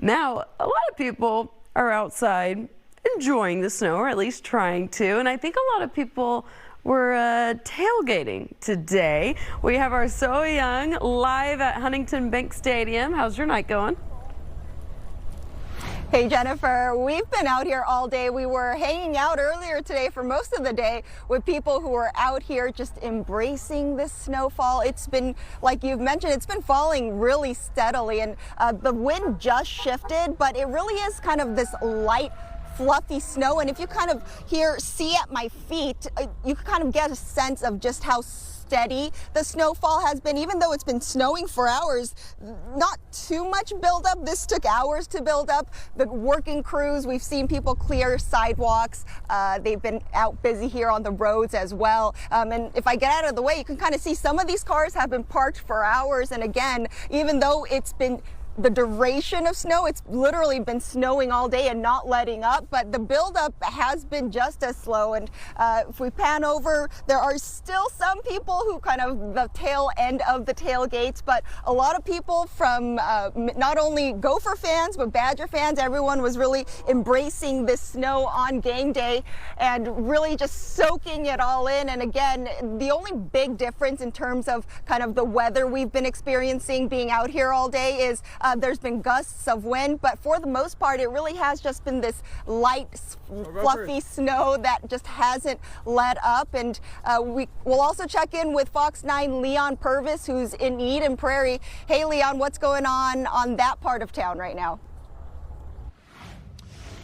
Now, a lot of people are outside enjoying the snow, or at least trying to, and I think a lot of people were tailgating today. We have our So Young live at Huntington Bank Stadium. How's your night going? Hey Jennifer, we've been out here all day. We were hanging out earlier today for most of the day with people who were out here just embracing this snowfall. It's been, like you've mentioned, it's been falling really steadily, and the wind just shifted, but it really is kind of this light fluffy snow. And if you kind of see at my feet, you can kind of get a sense of just how steady the snowfall has been. Even though it's been snowing for hours, not too much buildup. This took hours to build up. The working crews, we've seen people clear sidewalks. They've been out busy here on the roads as well. And if I get out of the way, you can kind of see some of these cars have been parked for hours. And again, even though it's been the duration of snow, it's literally been snowing all day and not letting up, but the buildup has been just as slow. And if we pan over, there are still some people who kind of the tail end of the tailgates, but a lot of people from not only Gopher fans, but Badger fans, everyone was really embracing this snow on game day and really just soaking it all in. And again, the only big difference in terms of kind of the weather we've been experiencing being out here all day is there's been gusts of wind, but for the most part, it really has just been this light, fluffy snow that just hasn't let up. And we'll also check in with Fox 9 Leon Purvis, who's in Eden Prairie. Hey, Leon, what's going on that part of town right now?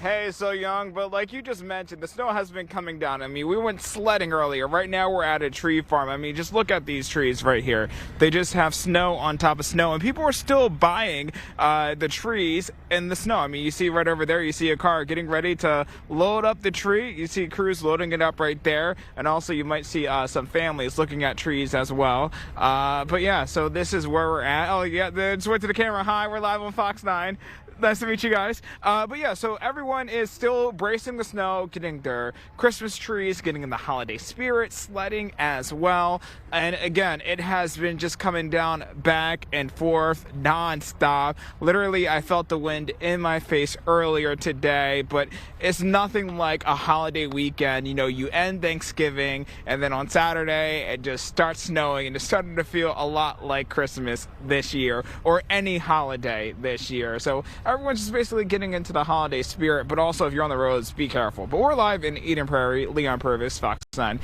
Hey, So Young, but like you just mentioned, the snow has been coming down. I mean, we went sledding earlier. Right now we're at a tree farm. I mean, just look at these trees right here. They just have snow on top of snow, and people are still buying the trees in the snow. I mean, you see right over there, you see a car getting ready to load up the tree. You see crews loading it up right there, and also you might see some families looking at trees as well. But yeah, so this is where we're at. Oh yeah, just went to the camera. Hi, we're live on Fox 9. Nice to meet you guys. But yeah, so everyone is still bracing the snow, getting their Christmas trees, getting in the holiday spirit, sledding as well. And again, it has been just coming down back and forth nonstop. Literally, I felt the wind in my face earlier today, but it's nothing like a holiday weekend. You know, you end Thanksgiving, and then on Saturday, it just starts snowing, and it's starting to feel a lot like Christmas this year, or any holiday this year. So everyone's just basically getting into the holiday spirit, but also if you're on the roads, be careful. But we're live in Eden Prairie. Leon Purvis, Fox 9.